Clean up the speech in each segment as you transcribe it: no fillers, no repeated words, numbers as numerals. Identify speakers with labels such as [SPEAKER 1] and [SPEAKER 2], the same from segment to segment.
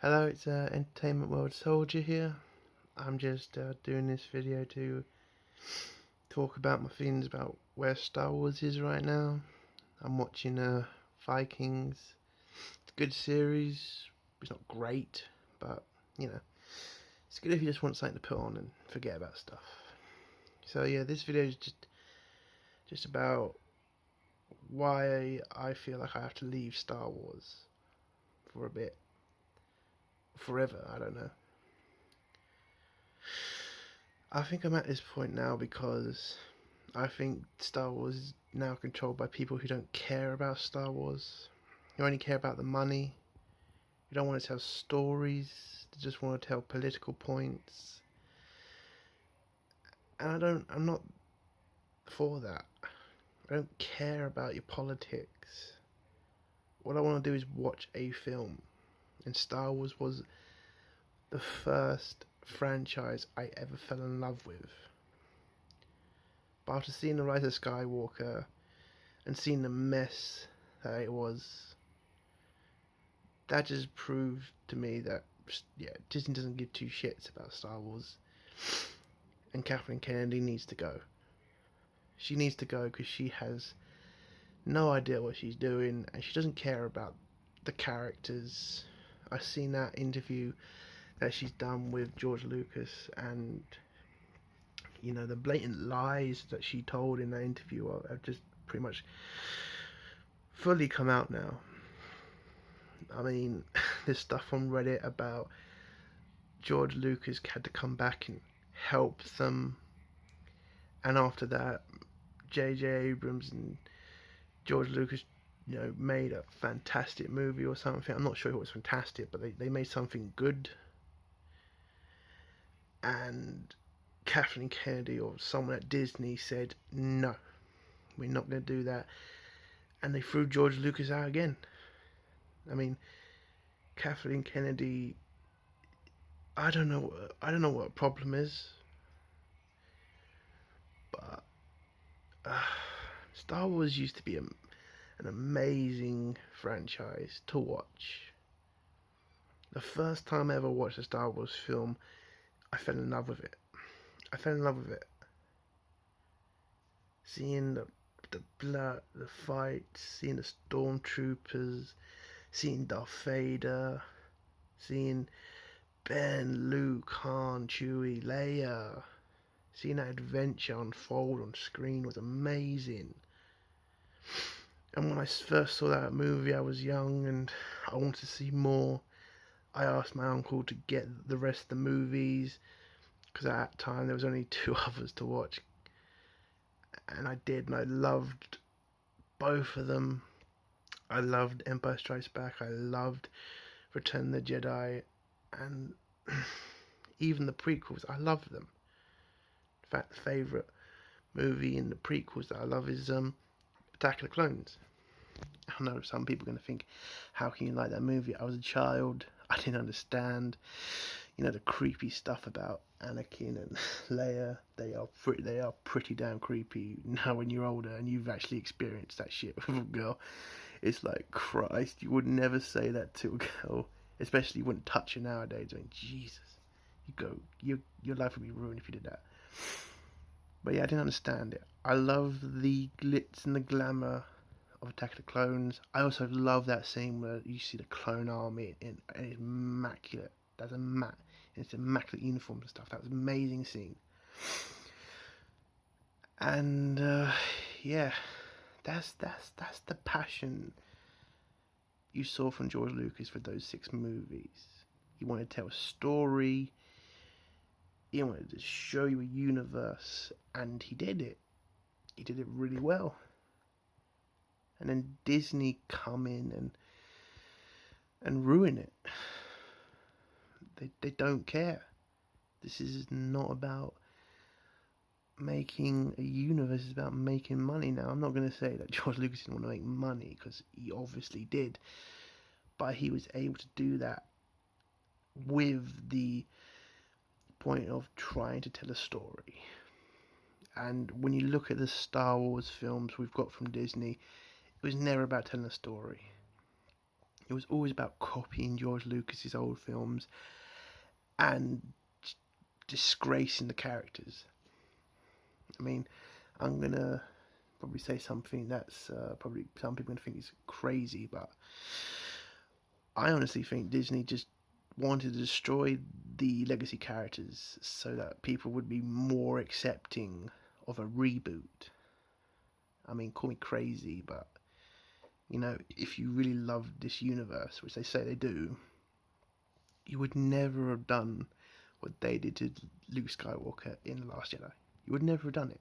[SPEAKER 1] Hello, it's Entertainment World Soldier here. I'm just doing this video to talk about my feelings about where Star Wars is right now. I'm watching Vikings. It's a good series. It's not great, but you know, it's good if you just want something to put on and forget about stuff. So yeah, this video is just about why I feel like I have to leave Star Wars for a bit, forever. I don't know. I think I'm at this point now because I think Star Wars is now controlled by people who don't care about Star Wars. Who only care about the money. Who don't want to tell stories. They just want to tell political points. And I'm not for that. I don't care about your politics. What I want to do is watch a film. And Star Wars was the first franchise I ever fell in love with. But after seeing The Rise of Skywalker and seeing the mess that it was, that just proved to me that Disney doesn't give two shits about Star Wars, and Kathleen Kennedy needs to go. She needs to go because she has no idea what she's doing and she doesn't care about the characters. I've seen that interview that she's done with George Lucas, and the blatant lies that she told in that interview have just pretty much fully come out now. I mean, there's stuff on Reddit about George Lucas had to come back and help them, and after that, J.J. Abrams and George Lucas, made a fantastic movie or something. I'm not sure if it was fantastic, but they made something good. And Kathleen Kennedy or someone at Disney said, no, we're not going to do that. And they threw George Lucas out again. I mean, Kathleen Kennedy, I don't know what the problem is, but Star Wars used to be an amazing franchise to watch. The first time I ever watched a Star Wars film, I fell in love with it. Seeing the blood, the fights, seeing the stormtroopers, seeing Darth Vader, seeing Ben, Luke, Han, Chewie, Leia, seeing that adventure unfold on screen was amazing. And when I first saw that movie, I was young and I wanted to see more. I asked my uncle to get the rest of the movies because at that time there was only two others to watch, and I did, and I loved both of them. I loved Empire Strikes Back, I loved Return of the Jedi, and even the prequels, I love them. In fact, the favourite movie in the prequels that I love is Attack of the Clones. I know some people are going to think, how can you like that movie? I was a child, I didn't understand, the creepy stuff about Anakin and Leia. They are pretty damn creepy now when you're older and you've actually experienced that shit with a girl. It's like, Christ, you would never say that to a girl, especially you wouldn't touch her nowadays. I mean, Jesus, your life would be ruined if you did that. But yeah, I didn't understand it. I love the glitz and the glamour of Attack of the Clones. I also love that scene where you see the clone army and it's immaculate. It's immaculate uniforms and stuff. That was an amazing scene. And yeah, that's the passion you saw from George Lucas for those 6 movies. He wanted to tell a story. He wanted to show you a universe, and he did it. He did it really well. And then Disney come in and ruin it. They don't care. This is not about making a universe, it's about making money. Now, I'm not going to say that George Lucas didn't want to make money, because he obviously did, but he was able to do that with the point of trying to tell a story. And when you look at the Star Wars films we've got from Disney, it was never about telling a story. It was always about copying George Lucas's old films and disgracing the characters. I mean, I'm gonna probably say something that's probably some people are gonna think is crazy, but I honestly think Disney just wanted to destroy the legacy characters so that people would be more accepting of a reboot. I mean, call me crazy, but if you really loved this universe, which they say they do, you would never have done what they did to Luke Skywalker in The Last Jedi. You would never have done it.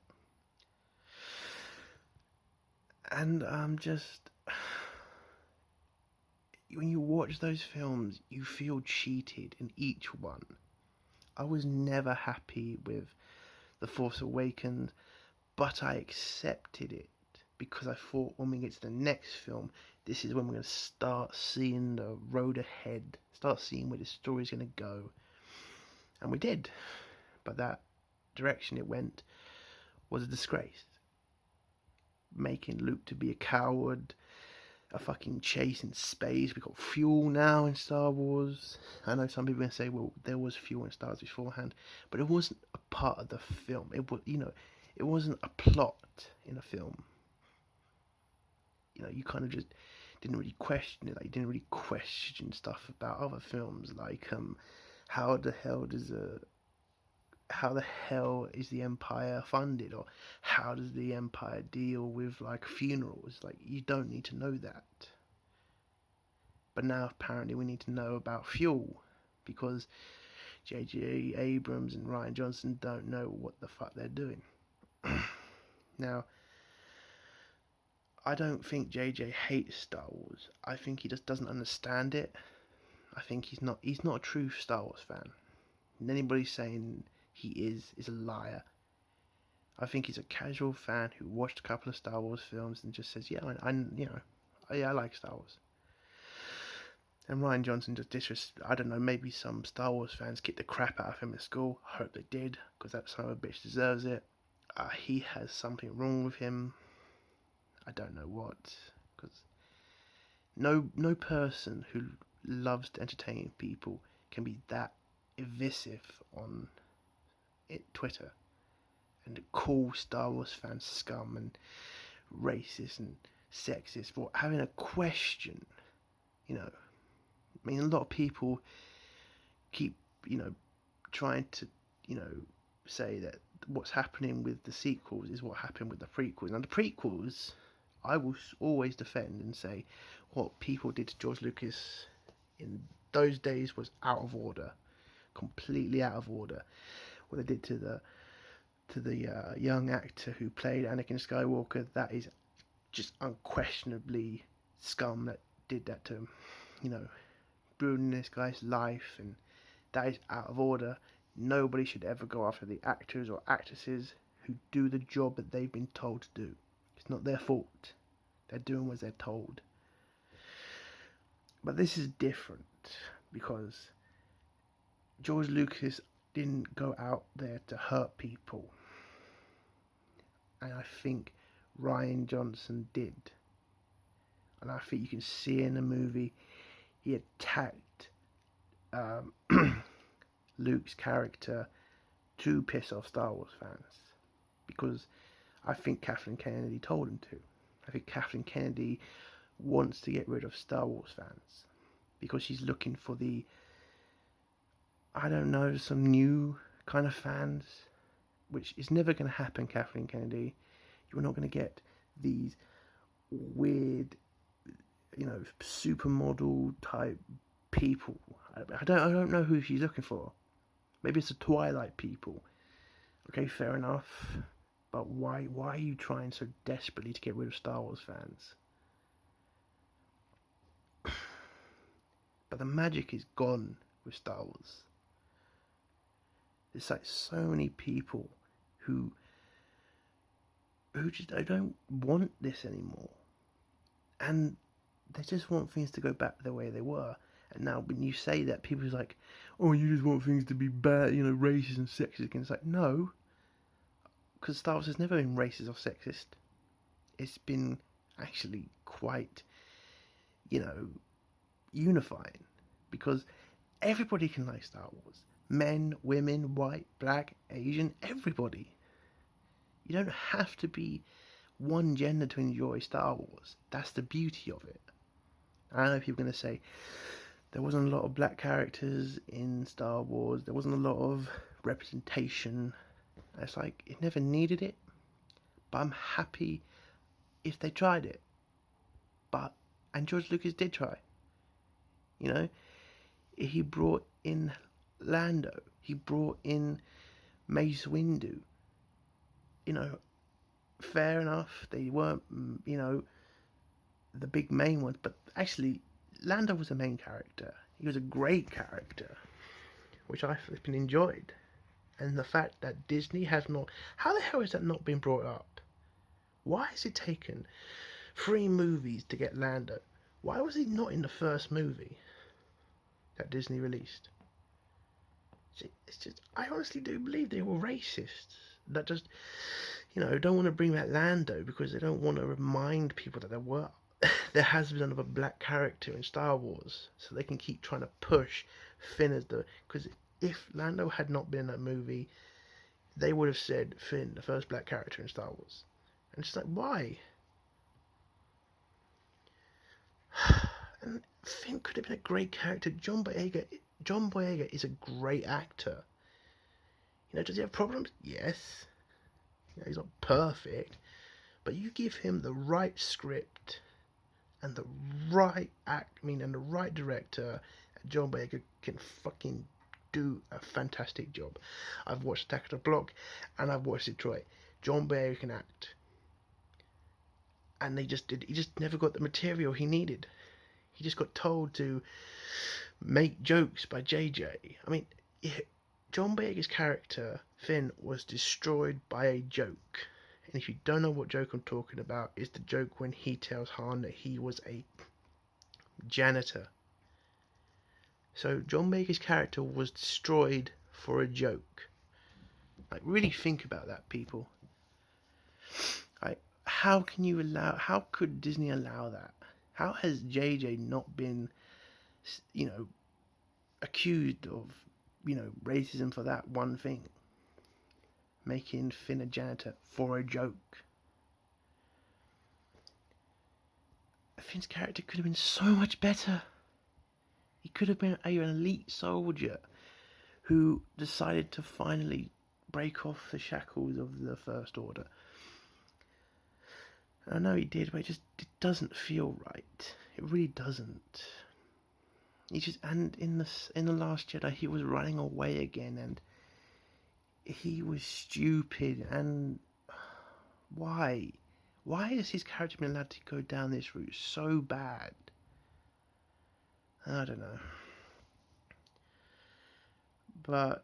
[SPEAKER 1] And when you watch those films, you feel cheated in each one. I was never happy with The Force Awakens, but I accepted it because I thought when we get to the next film, this is when we're going to start seeing the road ahead, start seeing where the story's going to go. And we did. But that direction it went was a disgrace. Making Luke to be a coward, a fucking chase in space. We got fuel now in Star Wars. I know some people are going to say, well, there was fuel in Star Wars beforehand, but it wasn't a part of the film. It was, it wasn't a plot in a film. You kind of just didn't really question it. Like, you didn't really question stuff about other films, like how the hell is the Empire funded, or how does the Empire deal with like funerals? Like, you don't need to know that. But now apparently we need to know about fuel, because J.J. Abrams and Rian Johnson don't know what the fuck they're doing. Now, I don't think JJ hates Star Wars. I think he just doesn't understand it. I think he's not a true Star Wars fan. And anybody saying he is a liar. I think he's a casual fan who watched a couple of Star Wars films and just says, yeah, I like Star Wars. And Rian Johnson just I don't know, maybe some Star Wars fans kicked the crap out of him at school. I hope they did, because that son of a bitch deserves it. He has something wrong with him. I don't know what, because no person who loves to entertain people can be that divisive on Twitter and call Star Wars fans scum and racist and sexist for having a question. I mean, a lot of people keep trying to say that what's happening with the sequels is what happened with the prequels. Now, the prequels, I will always defend and say what people did to George Lucas in those days was out of order, completely out of order. What they did to the young actor who played Anakin Skywalker, that is just unquestionably scum that did that to him. Ruining this guy's life, and that is out of order. Nobody should ever go after the actors or actresses who do the job that they've been told to do. It's not their fault. They're doing what they're told. But this is different, because George Lucas didn't go out there to hurt people. And I think Rian Johnson did. And I think you can see in the movie he attacked Luke's character to piss off Star Wars fans, because I think Kathleen Kennedy told him to. I think Kathleen Kennedy wants to get rid of Star Wars fans because she's looking for some new kind of fans, which is never going to happen, Kathleen Kennedy. You're not going to get these weird, supermodel type people. I don't know who she's looking for. Maybe it's the Twilight people. Okay, fair enough. But why are you trying so desperately to get rid of Star Wars fans? But the magic is gone with Star Wars. There's like so many people who just don't want this anymore. And they just want things to go back the way they were. And now when you say that, people are like, oh, you just want things to be bad, racist and sexist again. It's like, no. Because Star Wars has never been racist or sexist. It's been actually quite, unifying, because everybody can like Star Wars. Men, women, white, black, Asian, everybody. You don't have to be one gender to enjoy Star Wars. That's the beauty of it. I know people are going to say there wasn't a lot of black characters in Star Wars, there wasn't a lot of representation. It's like, it never needed it, but I'm happy if they tried it. And George Lucas did try. You know, he brought in Lando, he brought in Mace Windu. You know, fair enough, they weren't, the big main ones, but actually, Lando was a main character. He was a great character, which I flipping enjoyed. And the fact that Disney has not... How the hell has that not been brought up? Why has it taken 3 movies to get Lando? Why was he not in the first movie that Disney released? It's just... I honestly do believe they were racists. That just... don't want to bring back Lando because they don't want to remind people that there has been another black character in Star Wars, so they can keep trying to push Finn as the... Because if Lando had not been in that movie, they would have said Finn, the first black character in Star Wars. And it's like, why? And Finn could have been a great character. John Boyega is a great actor. Does he have problems? Yes. He's not perfect, but you give him the right script and the right and the right director, John Boyega can fucking do a fantastic job. I've watched Attack of the Block and I've watched Detroit. John Boyega can act, and he just never got the material he needed. He just got told to make jokes by JJ. I mean, John Boyega's character Finn was destroyed by a joke. And if you don't know what joke I'm talking about, it's the joke when he tells Han that he was a janitor. So John Boyega's character was destroyed for a joke. Like, really think about that, people. Like, how could Disney allow that? How has JJ not been, accused of, racism for that one thing? Making Finn a janitor for a joke. Finn's character could have been so much better. He could have been an elite soldier who decided to finally break off the shackles of the First Order. I know he did, but it doesn't feel right. It really doesn't. And in the Last Jedi, he was running away again, and he was stupid. And why? Why has his character been allowed to go down this route so bad? I don't know. But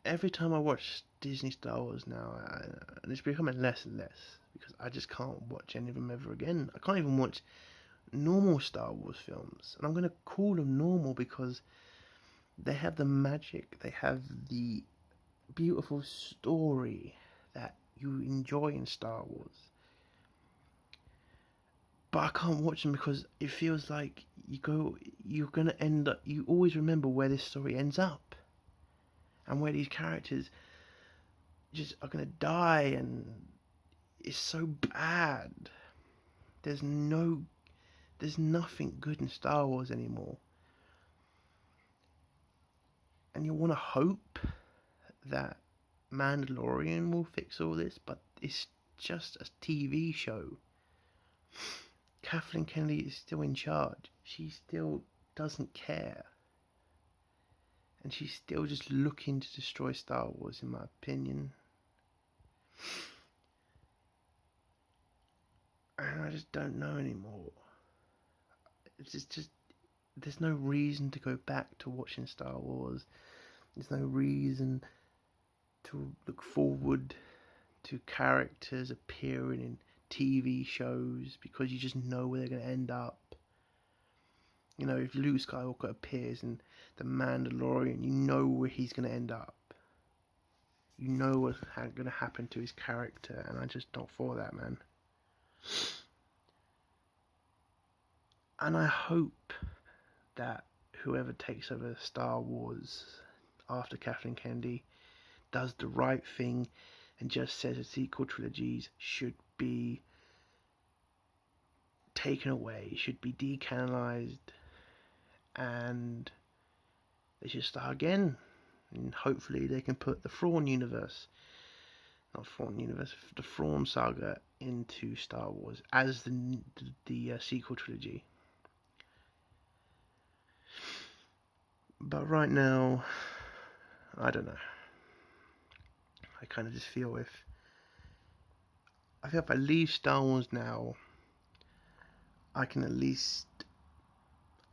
[SPEAKER 1] every time I watch Disney Star Wars now, and it's becoming less and less, because I just can't watch any of them ever again. I can't even watch normal Star Wars films. And I'm going to call them normal because they have the magic, they have the beautiful story that you enjoy in Star Wars. But I can't watch them because it feels like you're going to end up, you always remember where this story ends up. And where these characters just are going to die, and it's so bad. There's nothing good in Star Wars anymore. And you want to hope that Mandalorian will fix all this, but it's just a TV show. Kathleen Kennedy is still in charge. She still doesn't care. And she's still just looking to destroy Star Wars, in my opinion. And I just don't know anymore. It's just there's no reason to go back to watching Star Wars. There's no reason to look forward to characters appearing in TV shows, because you just know where they're going to end up. If Luke Skywalker appears in The Mandalorian, you know where he's going to end up. You know what's going to happen to his character, and I just not for that, man. And I hope that whoever takes over Star Wars after Kathleen Kennedy does the right thing and just says the sequel trilogies should be taken away, should be decanonized, and they should start again. And hopefully they can put the Thrawn universe, not Thrawn universe, the Thrawn saga into Star Wars as the sequel trilogy. But right now, I don't know. I kind of just feel if I leave Star Wars now, I can at least,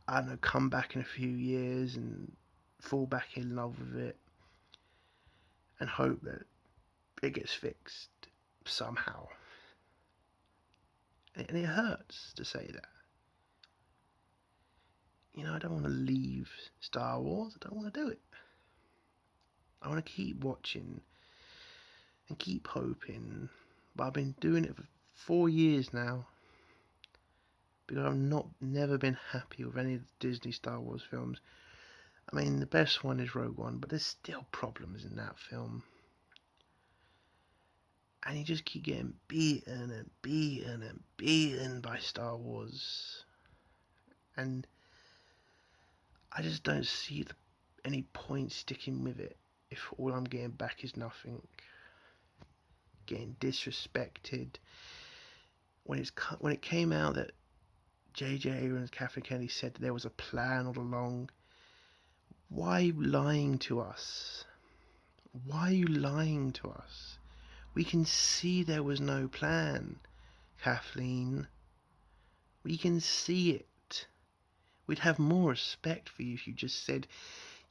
[SPEAKER 1] I don't know, come back in a few years and fall back in love with it and hope that it gets fixed somehow. And it hurts to say that. You know, I don't want to leave Star Wars. I don't want to do it. I want to keep watching and keep hoping. But I've been doing it for 4 years now because I've never been happy with any of the Disney Star Wars films. I mean, the best one is Rogue One, but there's still problems in that film. And you just keep getting beaten and beaten and beaten by Star Wars. And I just don't see any point sticking with it if all I'm getting back is nothing. Getting disrespected. When it came out that J.J. Abrams, Kathleen Kennedy said that there was a plan all along, why are you lying to us? Why are you lying to us? We can see there was no plan, Kathleen. We can see it. We'd have more respect for you if you just said,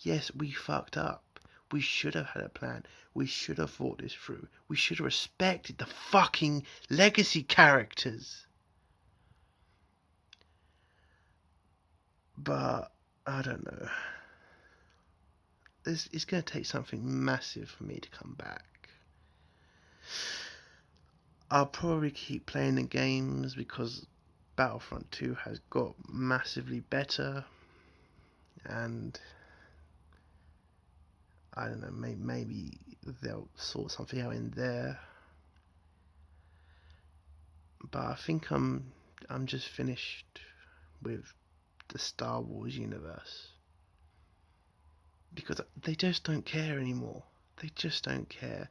[SPEAKER 1] yes, we fucked up. We should have had a plan. We should have thought this through. We should have respected the fucking legacy characters. But, I don't know. It's going to take something massive for me to come back. I'll probably keep playing the games because Battlefront 2 has got massively better. And I don't know, maybe they'll sort something out in there. But I think I'm just finished with the Star Wars universe. Because they just don't care anymore. They just don't care.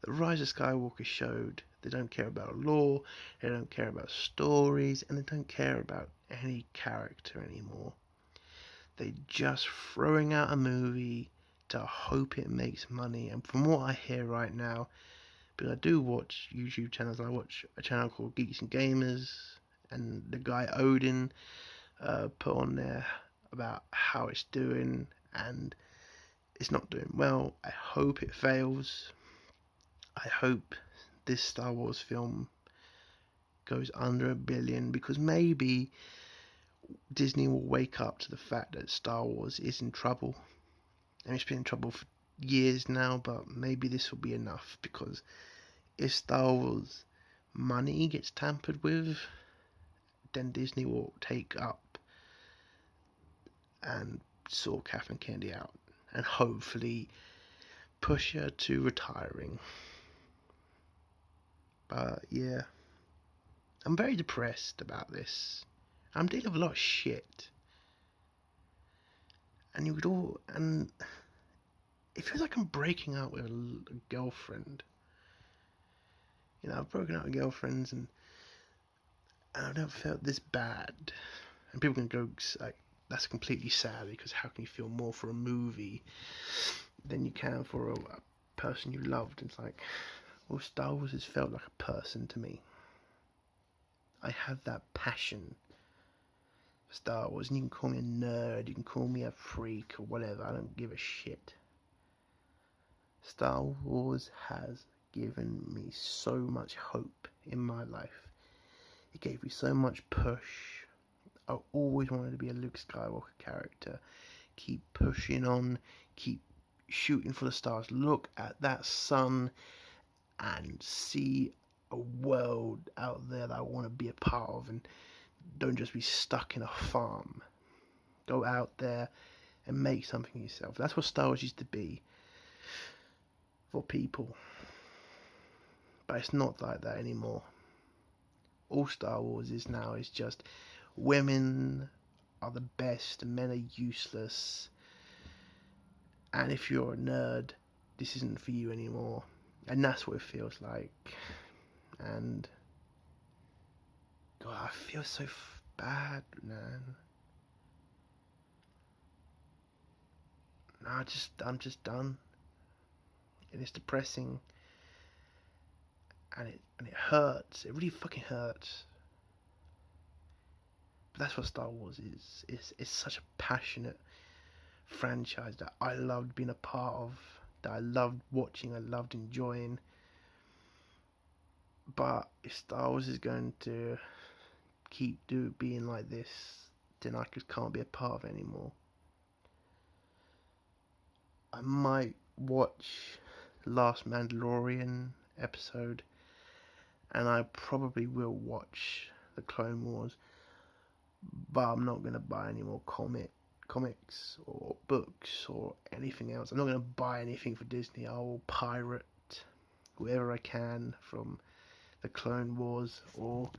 [SPEAKER 1] The Rise of Skywalker showed they don't care about lore, they don't care about stories, and they don't care about any character anymore. They're just throwing out a movie to hope it makes money. And from what I hear right now, because I do watch YouTube channels, I watch a channel called Geeks and Gamers, and the guy Odin put on there about how it's doing, and it's not doing well. I hope it fails. I hope this Star Wars film goes under $1 billion, because maybe Disney will wake up to the fact that Star Wars is in trouble. And it's been in trouble for years now, but maybe this will be enough, because if Star Wars money gets tampered with, then Disney will take up and sort Kathleen Kennedy out and hopefully push her to retiring. But yeah, I'm very depressed about this. I'm dealing with a lot of shit. And it feels like I'm breaking up with a girlfriend. You know, I've broken up with girlfriends and I've never felt this bad. And people can go like, that's completely sad, because how can you feel more for a movie than you can for a person you loved? It's like, well, Star Wars has felt like a person to me. I have that passion for Star Wars, and you can call me a nerd, you can call me a freak or whatever, I don't give a shit. Star Wars has given me so much hope in my life. It gave me so much push. I always wanted to be a Luke Skywalker character. Keep pushing on, keep shooting for the stars. Look at that sun and see a world out there that I want to be a part of, and don't just be stuck in a farm Go out there and make something yourself. That's what Star Wars used to be for people. But it's not like that anymore. All Star Wars is now is just women are the best and men are useless. And if you're a nerd, this isn't for you anymore. And that's what it feels like. And God, I feel so bad, man. I'm just done. And it's depressing. And it hurts. It really fucking hurts. But that's what Star Wars is. It's such a passionate franchise that I loved being a part of, that I loved watching, I loved enjoying. But if Star Wars is going to keep being like this, then I just can't be a part of it anymore. I might watch Last Mandalorian episode, and I probably will watch the Clone Wars, but I'm not going to buy any more comics or books or anything else. I'm not going to buy anything for Disney. I will pirate whoever I can from the Clone Wars or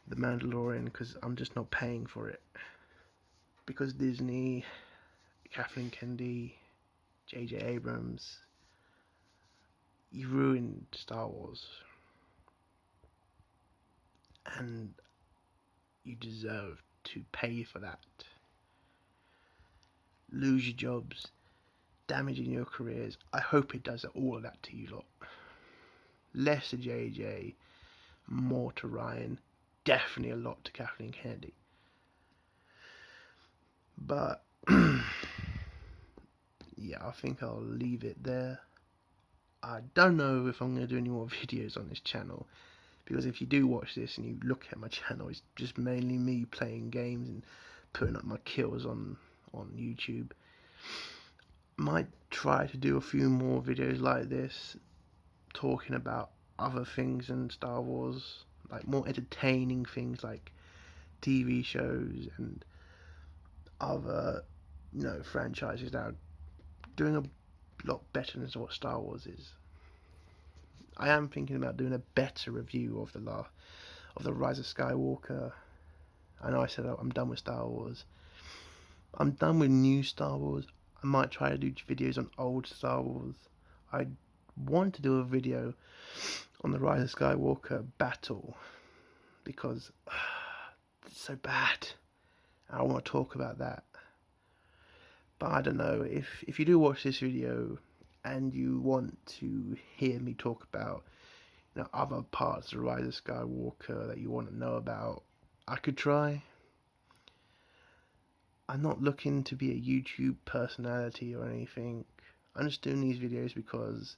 [SPEAKER 1] the Mandalorian, because I'm just not paying for it. Because Disney, Kathleen Kennedy, J.J. Abrams, you ruined Star Wars. And you deserve to pay for that. Lose your jobs, damaging your careers. I hope it does all of that to you lot. Less to JJ, more to Ryan, definitely a lot to Kathleen Kennedy. But yeah, I think I'll leave it there. I don't know if I'm going to do any more videos on this channel, because if you do watch this and you look at my channel, it's just mainly me playing games and putting up my kills on YouTube. Might try to do a few more videos like this, talking about other things in Star Wars, like more entertaining things like TV shows and other, franchises that are doing a lot better than what Star Wars is. I am thinking about doing a better review of the Rise of Skywalker. I know I said I'm done with Star Wars. I'm done with new Star Wars. I might try to do videos on old Star Wars. I want to do a video on the Rise of Skywalker battle, because it's so bad. I want to talk about that. But I don't know, if you do watch this video and you want to hear me talk about other parts of the Rise of Skywalker that you want to know about, I could try. I'm not looking to be a YouTube personality or anything. I'm just doing these videos because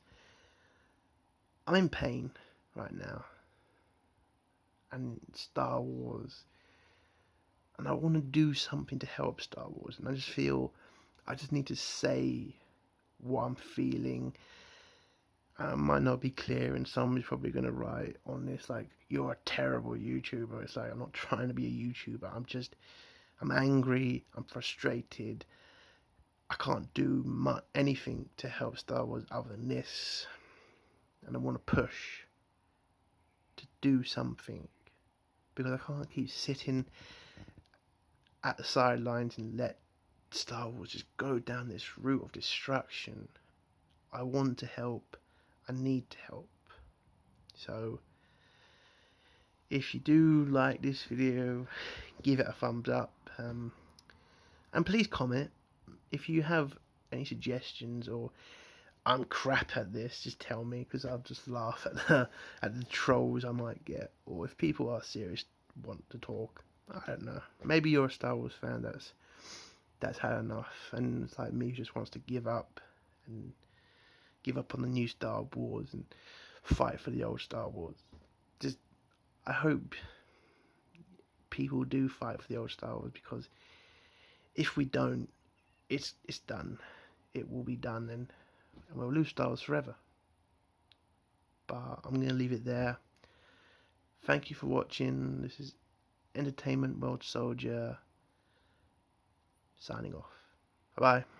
[SPEAKER 1] I'm in pain right now. And Star Wars. And I want to do something to help Star Wars. And I just feel I just need to say what I'm feeling. I might not be clear, and somebody's probably going to write on this like, you're a terrible YouTuber. It's like, I'm not trying to be a YouTuber. I'm angry, I'm frustrated. I can't do anything to help Star Wars other than this. And I want to push to do something, because I can't keep sitting at the sidelines and let Star Wars just go down this route of destruction. I want to help. I need to help. So if you do like this video, give it a thumbs up, and please comment if you have any suggestions, or I'm crap at this, just tell me, because I'll just laugh at the trolls I might get. Or if people are serious, want to talk, I don't know, maybe you're a Star Wars fan that's had enough, and it's like me, just wants to give up on the new Star Wars and fight for the old Star Wars. I hope people do fight for the old Star Wars, because if we don't, it's done. It will be done, and we'll lose Star Wars forever. But I'm going to leave it there. Thank you for watching. This is Entertainment World Soldier. signing off. Bye bye.